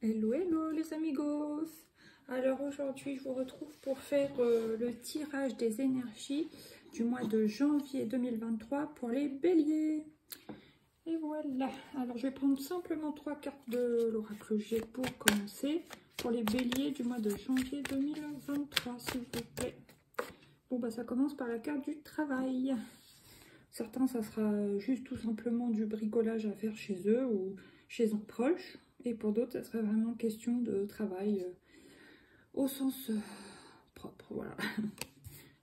Hello, hello les amigos. Alors aujourd'hui je vous retrouve pour faire le tirage des énergies du mois de janvier 2023 pour les béliers. Et voilà, alors je vais prendre simplement 3 cartes de l'oracle G pour commencer pour les béliers du mois de janvier 2023 s'il vous plaît. Bon bah ça commence par la carte du travail. Certains ça sera juste tout simplement du bricolage à faire chez eux ou chez un proche. Et pour d'autres, ça serait vraiment question de travail au sens propre. Voilà.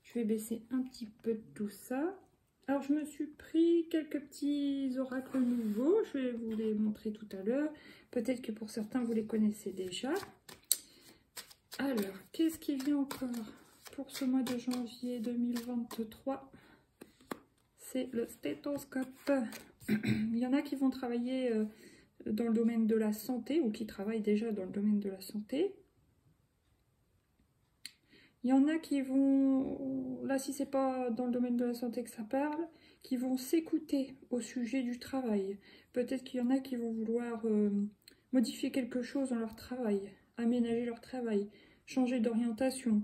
Je vais baisser un petit peu de tout ça. Alors, je me suis pris quelques petits oracles nouveaux. Je vais vous les montrer tout à l'heure. Peut-être que pour certains, vous les connaissez déjà. Alors, qu'est-ce qui vient encore pour ce mois de janvier 2023? C'est le stéthoscope. Il y en a qui vont travailler dans le domaine de la santé ou qui travaillent déjà dans le domaine de la santé. Il y en a qui vont, là si c'est pas dans le domaine de la santé que ça parle, qui vont s'écouter au sujet du travail. Peut-être qu'il y en a qui vont vouloir modifier quelque chose dans leur travail, aménager leur travail, changer d'orientation,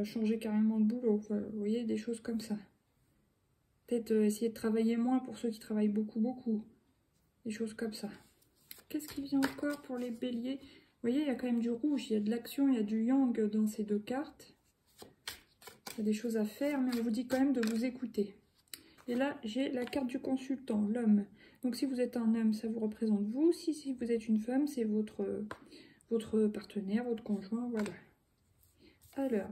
changer carrément de boulot, enfin, vous voyez, des choses comme ça. Peut-être essayer de travailler moins pour ceux qui travaillent beaucoup, des choses comme ça. Qu'est-ce qui vient encore pour les béliers? Vous voyez, il y a quand même du rouge, il y a de l'action, il y a du yang dans ces deux cartes. Il y a des choses à faire, mais on vous dit quand même de vous écouter. Et là, j'ai la carte du consultant, l'homme. Donc si vous êtes un homme, ça vous représente vous. Si vous êtes une femme, c'est votre partenaire, votre conjoint, voilà. Alors,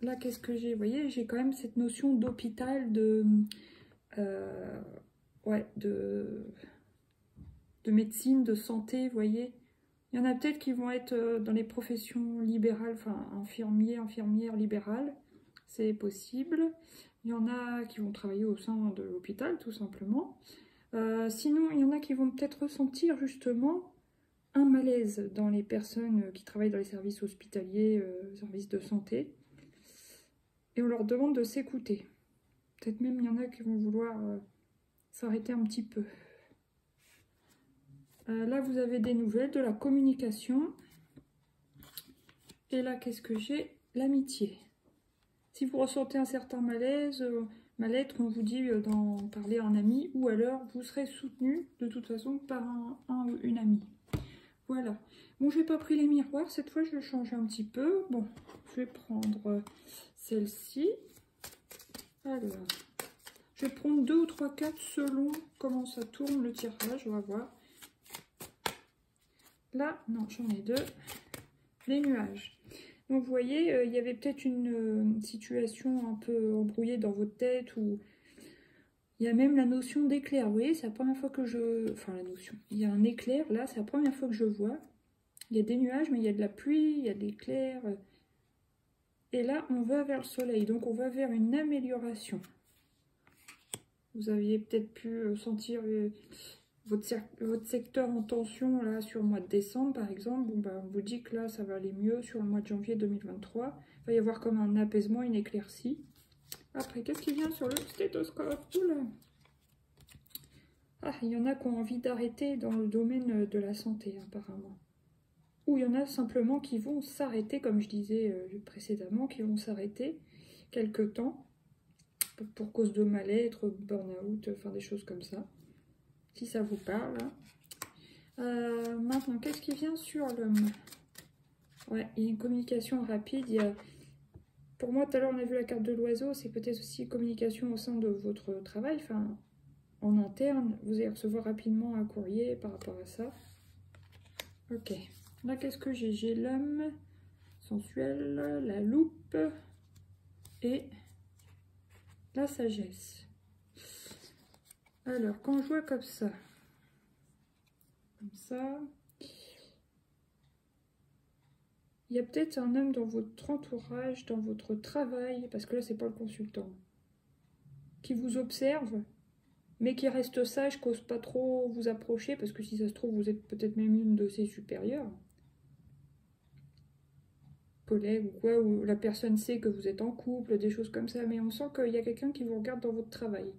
là, qu'est-ce que j'ai? Vous voyez, j'ai quand même cette notion d'hôpital, de médecine, de santé, vous voyez. Il y en a peut-être qui vont être dans les professions libérales, enfin infirmières libérales, c'est possible. Il y en a qui vont travailler au sein de l'hôpital, tout simplement. Sinon, il y en a qui vont peut-être ressentir justement un malaise dans les personnes qui travaillent dans les services hospitaliers, services de santé. Et on leur demande de s'écouter. Peut-être même il y en a qui vont vouloir s'arrêter un petit peu. Là, vous avez des nouvelles, de la communication. Et là, qu'est-ce que j'ai? L'amitié. Si vous ressentez un certain malaise, mal-être, on vous dit d'en parler à un ami, ou alors vous serez soutenu de toute façon par un ou une amie. Voilà. Bon, je n'ai pas pris les miroirs, cette fois je vais changer un petit peu. Bon, je vais prendre celle-ci. Alors, je vais prendre 2 ou 3 cartes selon comment ça tourne le tirage, on va voir. Là, non, j'en ai 2. Les nuages. Donc, vous voyez, il y avait peut-être une situation un peu embrouillée dans votre tête, ou il y a même la notion d'éclair. Vous voyez, c'est la première fois que je... Enfin, la notion. Il y a un éclair, là, c'est la première fois que je vois. Il y a des nuages, mais il y a de la pluie, il y a de l'éclair. Et là, on va vers le soleil, donc on va vers une amélioration. Vous aviez peut-être pu sentir... Votre secteur en tension là sur le mois de décembre par exemple, bon, bah, on vous dit que là ça va aller mieux sur le mois de janvier 2023. Il va y avoir comme un apaisement, une éclaircie. Après, qu'est-ce qui vient sur le stéthoscope? Oula. Ah, il y en a qui ont envie d'arrêter dans le domaine de la santé apparemment. Ou il y en a simplement qui vont s'arrêter, comme je disais précédemment, qui vont s'arrêter quelque temps pour cause de mal-être, burn-out, enfin des choses comme ça. Si ça vous parle. Maintenant, qu'est-ce qui vient sur l'homme? Ouais, il y a une communication rapide. Pour moi, tout à l'heure, on a vu la carte de l'oiseau. C'est peut-être aussi une communication au sein de votre travail. Enfin, en interne, vous allez recevoir rapidement un courrier par rapport à ça. Ok. Là, qu'est-ce que j'ai? J'ai l'homme sensuel, la loupe et la sagesse. Alors, quand je vois comme ça, il y a peut-être un homme dans votre entourage, dans votre travail, parce que là, c'est pas le consultant, qui vous observe, mais qui reste sage, qu'ose pas trop vous approcher, parce que si ça se trouve, vous êtes peut-être même une de ses supérieures, collègue ou quoi, où la personne sait que vous êtes en couple, des choses comme ça, mais on sent qu'il y a quelqu'un qui vous regarde dans votre travail,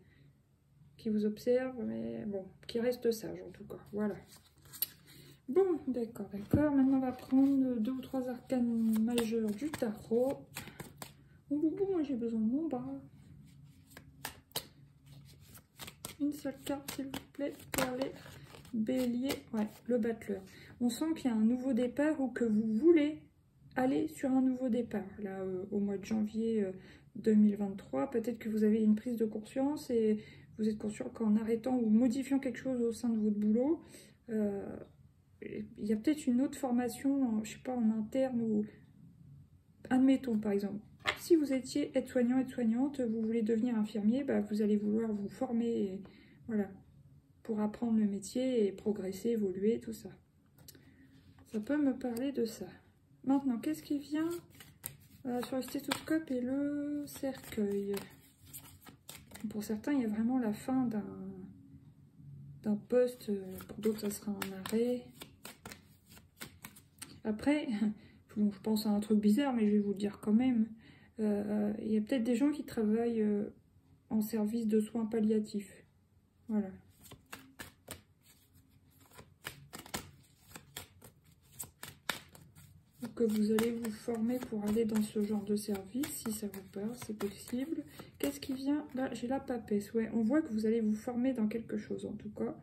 qui vous observe, mais bon, qui reste sage en tout cas, voilà. Bon, d'accord, d'accord. Maintenant, on va prendre 2 ou 3 arcanes majeurs du tarot. Mon boubou, moi j'ai besoin de mon bras. Une seule carte, s'il vous plaît, pour les béliers. Ouais, le battleur. On sent qu'il y a un nouveau départ ou que vous voulez aller sur un nouveau départ. Là, au mois de janvier 2023, peut-être que vous avez une prise de conscience et vous êtes conscient qu'en arrêtant ou modifiant quelque chose au sein de votre boulot, il y a peut-être une autre formation, je sais pas, en interne ou... Admettons, par exemple, si vous étiez aide-soignant, aide-soignante, vous voulez devenir infirmier, bah, vous allez vouloir vous former, et, voilà, pour apprendre le métier et progresser, évoluer, tout ça. Ça peut me parler de ça. Maintenant, qu'est-ce qui vient sur le stéthoscope et le cercueil? Pour certains, il y a vraiment la fin d'un poste, pour d'autres, ça sera un arrêt. Après, bon, je pense à un truc bizarre, mais je vais vous le dire quand même. Il y a peut-être des gens qui travaillent en service de soins palliatifs. Voilà. Donc vous allez vous former pour aller dans ce genre de service, si ça vous parle, c'est possible. Qu'est-ce qui vient? Là, j'ai la papesse. Ouais, on voit que vous allez vous former dans quelque chose, en tout cas.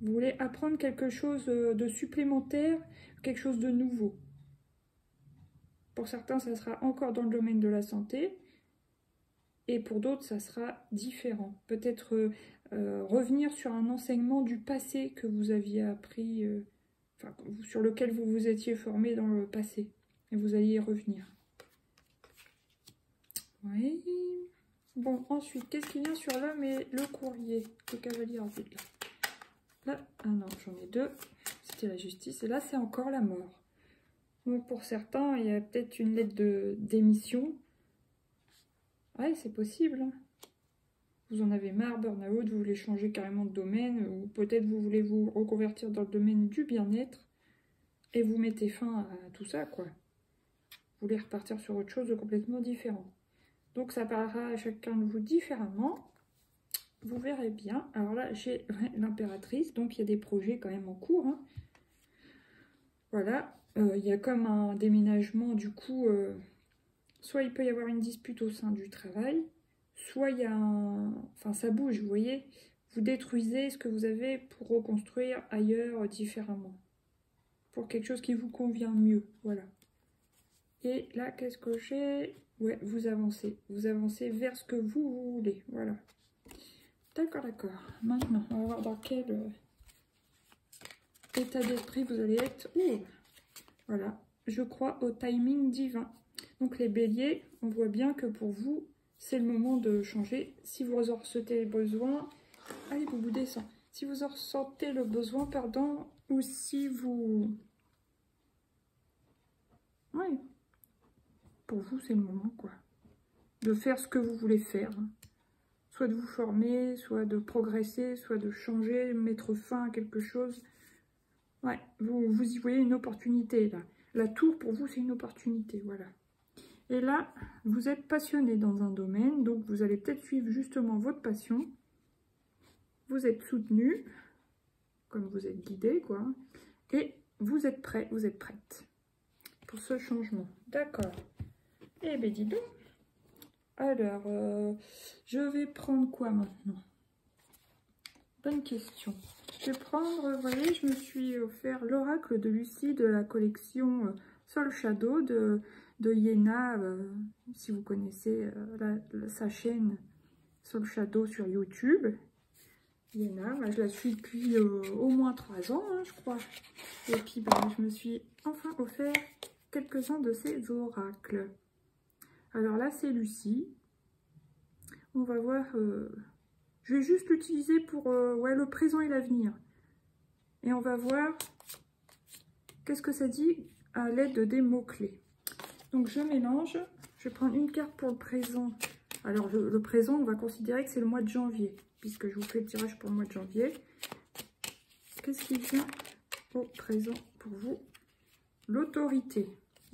Vous voulez apprendre quelque chose de supplémentaire, quelque chose de nouveau. Pour certains, ça sera encore dans le domaine de la santé. Et pour d'autres, ça sera différent. Peut-être revenir sur un enseignement du passé que vous aviez appris, enfin, sur lequel vous vous étiez formé dans le passé. Et vous alliez y revenir. Oui. Bon, ensuite, qu'est-ce qui vient sur l'homme et le courrier? Le cavalier en vide. Là, ah non, j'en ai 2. C'était la justice. Et là, c'est encore la mort. Donc, pour certains, il y a peut-être une lettre de démission. Ouais, c'est possible. Hein. Vous en avez marre, burn-out, vous voulez changer carrément de domaine, ou peut-être vous voulez vous reconvertir dans le domaine du bien-être, et vous mettez fin à tout ça, quoi. Vous voulez repartir sur autre chose de complètement différent. Donc ça parlera à chacun de vous différemment. Vous verrez bien. Alors là, j'ai l'impératrice, donc il y a des projets quand même en cours. Hein. Voilà, il y a comme un déménagement, du coup, soit il peut y avoir une dispute au sein du travail, soit il y a un... Enfin, ça bouge, vous voyez. Vous détruisez ce que vous avez pour reconstruire ailleurs différemment. Pour quelque chose qui vous convient mieux, voilà. Et là, qu'est-ce que j'ai? Ouais, vous avancez. Vous avancez vers ce que vous voulez, voilà. D'accord, d'accord. Maintenant, on va voir dans quel état d'esprit vous allez être. Ouh, voilà. Je crois au timing divin. Donc les béliers, on voit bien que pour vous, c'est le moment de changer. Si vous en ressentez le besoin, allez, vous descend. Si vous en ressentez le besoin, pardon, ou si vous... Oui, pour vous, c'est le moment, quoi. De faire ce que vous voulez faire. Soit de vous former, soit de progresser, soit de changer, mettre fin à quelque chose. Ouais, vous y voyez une opportunité, là. La tour, pour vous, c'est une opportunité, voilà. Et là, vous êtes passionné dans un domaine, donc vous allez peut-être suivre justement votre passion. Vous êtes soutenu, comme vous êtes guidé, quoi. Et vous êtes prêt, vous êtes prête pour ce changement. D'accord. Eh bien, dis donc. Alors, je vais prendre quoi maintenant? Bonne question. Je vais prendre, vous voyez, je me suis offert l'oracle de Lucie de la collection Soul Shadow de Yéna, si vous connaissez sa chaîne Soul Shadow sur YouTube. Yéna, je la suis depuis au moins 3 ans, hein, je crois. Et puis, je me suis enfin offert quelques-uns de ces oracles. Alors là, c'est Lucie. On va voir... je vais juste l'utiliser pour ouais, le présent et l'avenir. Et on va voir qu'est-ce que ça dit à l'aide des mots-clés. Donc je mélange. Je vais prendre une carte pour le présent. Alors le présent, on va considérer que c'est le mois de janvier, puisque je vous fais le tirage pour le mois de janvier. Qu'est-ce qui vient au présent pour vous? L'autorité.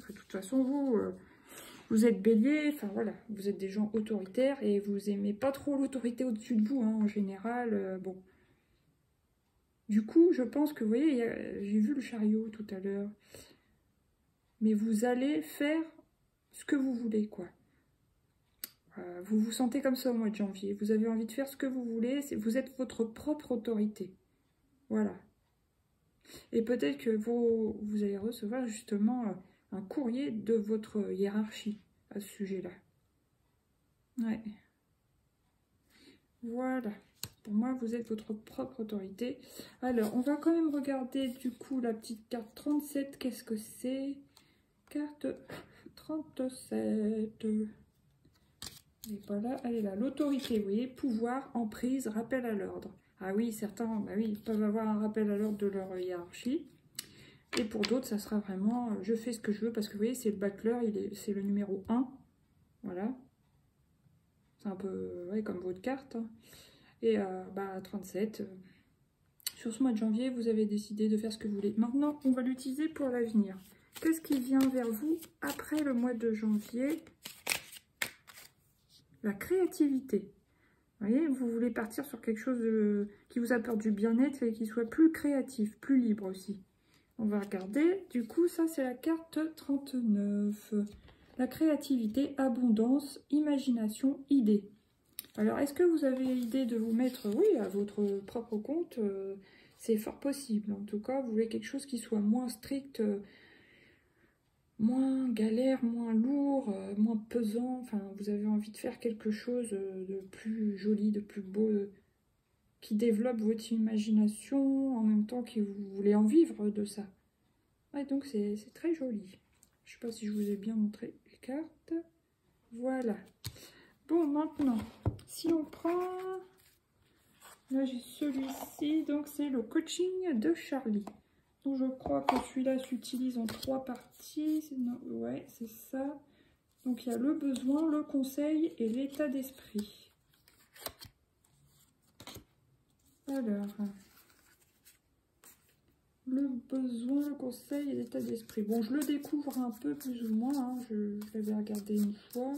De toute façon, vous êtes bélier, enfin voilà, vous êtes des gens autoritaires et vous aimez pas trop l'autorité au-dessus de vous, hein, en général, bon. Du coup, je pense que, vous voyez, j'ai vu le chariot tout à l'heure. Mais vous allez faire ce que vous voulez, quoi. Vous vous sentez comme ça au mois de janvier. Vous avez envie de faire ce que vous voulez. Vous êtes votre propre autorité. Voilà. Et peut-être que vous allez recevoir justement un courrier de votre hiérarchie à ce sujet-là. Ouais. Voilà. Pour moi, vous êtes votre propre autorité. Alors, on va quand même regarder du coup la petite carte 37. Qu'est-ce que c'est? Carte 37. Et voilà, elle est là. L'autorité, vous voyez, pouvoir, emprise, rappel à l'ordre. Ah oui, certains, bah oui, ils peuvent avoir un rappel à l'ordre de leur hiérarchie. Et pour d'autres, ça sera vraiment, je fais ce que je veux, parce que vous voyez, c'est le battleur, c'est le numéro 1. Voilà. C'est un peu ouais, comme votre carte. Hein. Et 37, sur ce mois de janvier, vous avez décidé de faire ce que vous voulez. Maintenant, on va l'utiliser pour l'avenir. Qu'est-ce qui vient vers vous après le mois de janvier? La créativité. Vous voyez, vous voulez partir sur quelque chose qui vous apporte du bien-être et qui soit plus créatif, plus libre aussi. On va regarder. Du coup, ça, c'est la carte 39. La créativité, abondance, imagination, idée. Alors, est-ce que vous avez l'idée de vous mettre, oui, à votre propre compte? C'est fort possible. En tout cas, vous voulez quelque chose qui soit moins strict, moins galère, moins lourd, moins pesant. Enfin, vous avez envie de faire quelque chose de plus joli, de plus beau, qui développe votre imagination, en même temps que vous voulez en vivre de ça. Ouais, donc c'est très joli. Je ne sais pas si je vous ai bien montré les cartes. Voilà. Bon, maintenant, si on prend... Là, j'ai celui-ci. Donc, c'est le coaching de Charlie. Donc, je crois que celui-là s'utilise en 3 parties. Ouais, c'est ça. Donc, il y a le besoin, le conseil et l'état d'esprit. Alors... Le besoin, le conseil et l'état d'esprit. Bon, je le découvre un peu plus ou moins. Hein. Je l'avais regardé une fois.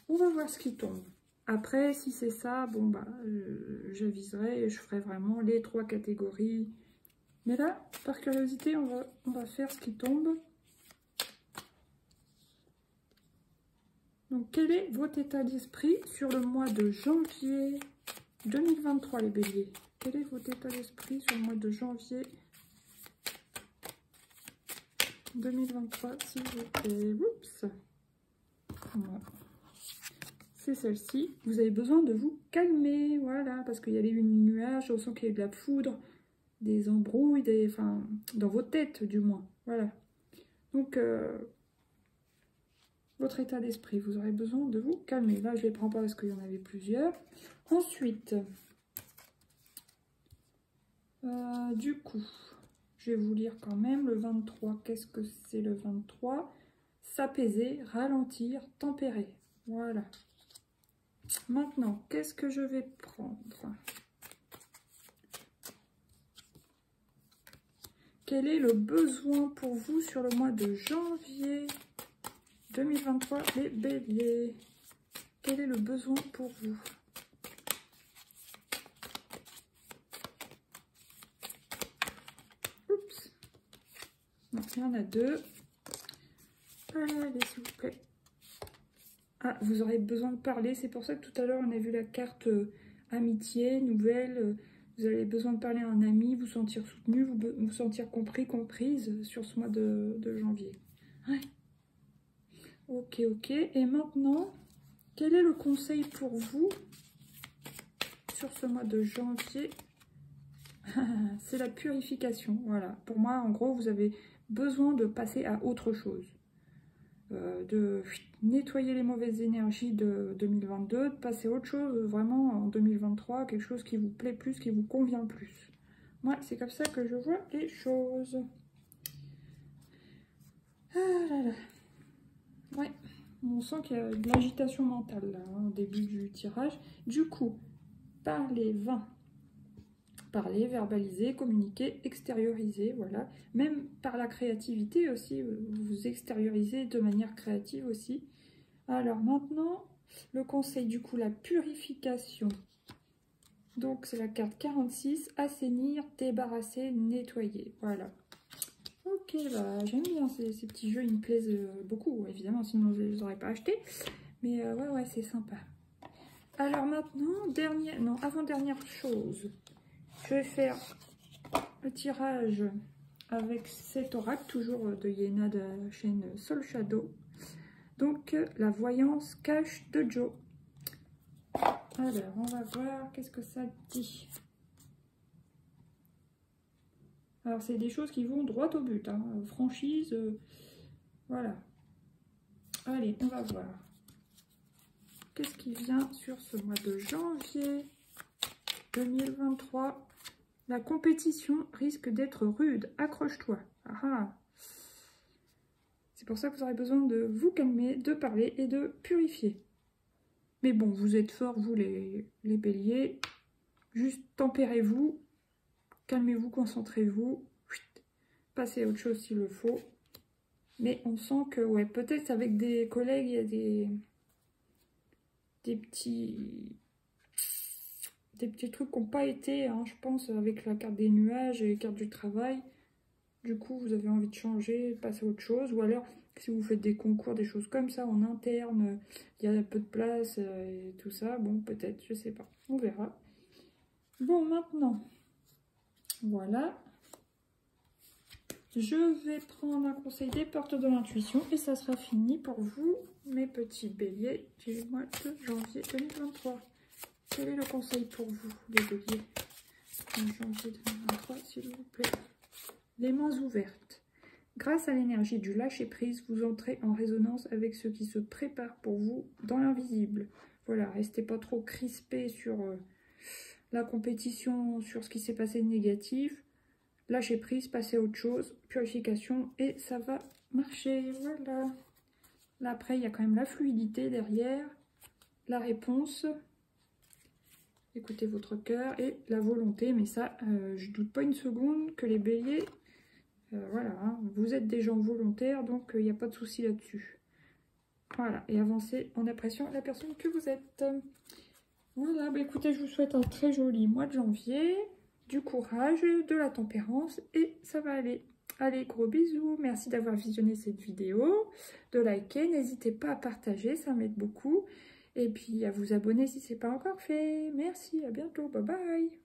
On va voir ce qui tombe. Après, si c'est ça, bon, bah, j'aviserai et je ferai vraiment les 3 catégories. Mais là, par curiosité, on va faire ce qui tombe. Donc, quel est votre état d'esprit sur le mois de janvier 2023, les béliers? Quel est votre état d'esprit sur le mois de janvier 2023, s'il vous plaît? Oups. Voilà. C'est celle-ci. Vous avez besoin de vous calmer, voilà, parce qu'il y a les nuages, on sent qu'il y a de la foudre, des embrouilles, enfin, dans vos têtes, du moins. Voilà. Donc, votre état d'esprit, vous aurez besoin de vous calmer. Là, je ne les prends pas parce qu'il y en avait plusieurs. Ensuite... du coup, je vais vous lire quand même le 23. Qu'est-ce que c'est le 23? S'apaiser, ralentir, tempérer. Voilà. Maintenant, qu'est-ce que je vais prendre? Quel est le besoin pour vous sur le mois de janvier 2023, les béliers? Quel est le besoin pour vous? Non, il y en a 2. Allez, s'il vous plaît. Ah, vous aurez besoin de parler. C'est pour ça que tout à l'heure, on a vu la carte amitié, nouvelle. Vous avez besoin de parler à un ami, vous sentir soutenu, vous sentir compris, comprise sur ce mois de janvier. Ouais. Ok, ok. Et maintenant, quel est le conseil pour vous sur ce mois de janvier? C'est la purification. Voilà. Pour moi, en gros, vous avez besoin de passer à autre chose. De nettoyer les mauvaises énergies de 2022, de passer à autre chose vraiment en 2023, quelque chose qui vous plaît plus, qui vous convient plus. Moi, c'est comme ça que je vois les choses. Ah là là. Ouais, on sent qu'il y a de l'agitation mentale là, hein, au début du tirage. Du coup, parlez 20. Parler, verbaliser, communiquer, extérioriser, voilà. Même par la créativité aussi, vous extériorisez de manière créative aussi. Alors maintenant, le conseil du coup, la purification. Donc c'est la carte 46, assainir, débarrasser, nettoyer. Voilà. Ok, bah j'aime bien ces petits jeux, ils me plaisent beaucoup, évidemment, sinon je ne les aurais pas achetés. Mais ouais, c'est sympa. Alors maintenant, avant-dernière chose, je vais faire le tirage avec cet oracle, toujours de Yéna de la chaîne Soul Shadow. Donc, la voyance cache de Joe. Alors, on va voir qu'est-ce que ça dit. Alors, c'est des choses qui vont droit au but, hein. Franchise, voilà. Allez, on va voir. Qu'est-ce qui vient sur ce mois de janvier 2023? La compétition risque d'être rude. Accroche-toi. Ah. C'est pour ça que vous aurez besoin de vous calmer, de parler et de purifier. Mais bon, vous êtes forts, vous les béliers. Juste tempérez-vous, calmez-vous, concentrez-vous. Passez à autre chose s'il le faut. Mais on sent que, ouais, peut-être avec des collègues, il y a des petits trucs qui n'ont pas été, hein, je pense, avec la carte des nuages et les cartes du travail. Du coup, vous avez envie de changer, de passer à autre chose. Ou alors, si vous faites des concours, des choses comme ça, en interne, il y a peu de place et tout ça. Bon, peut-être, je sais pas. On verra. Bon, maintenant, voilà. Je vais prendre un conseil des porteurs de l'intuition et ça sera fini pour vous, mes petits béliers du mois de janvier 2023. Quel est le conseil pour vous, les béliers, en janvier 2023, s'il vous plaît? Les mains ouvertes. Grâce à l'énergie du lâcher-prise, vous entrez en résonance avec ce qui se prépare pour vous dans l'invisible. Voilà, restez pas trop crispés sur la compétition, sur ce qui s'est passé de négatif. Lâcher prise, passer à autre chose, purification, et ça va marcher. Voilà. Là, après, il y a quand même la fluidité derrière, la réponse. Écoutez votre cœur et la volonté, mais ça, je doute pas une seconde que les béliers, voilà, hein, vous êtes des gens volontaires, donc il n'y a pas de souci là-dessus. Voilà, et avancez en appréciant la personne que vous êtes. Voilà, bah écoutez, je vous souhaite un très joli mois de janvier, du courage, de la tempérance, et ça va aller. Allez, gros bisous, merci d'avoir visionné cette vidéo, de liker, n'hésitez pas à partager, ça m'aide beaucoup. Et puis à vous abonner si ce n'est pas encore fait. Merci, à bientôt, bye bye.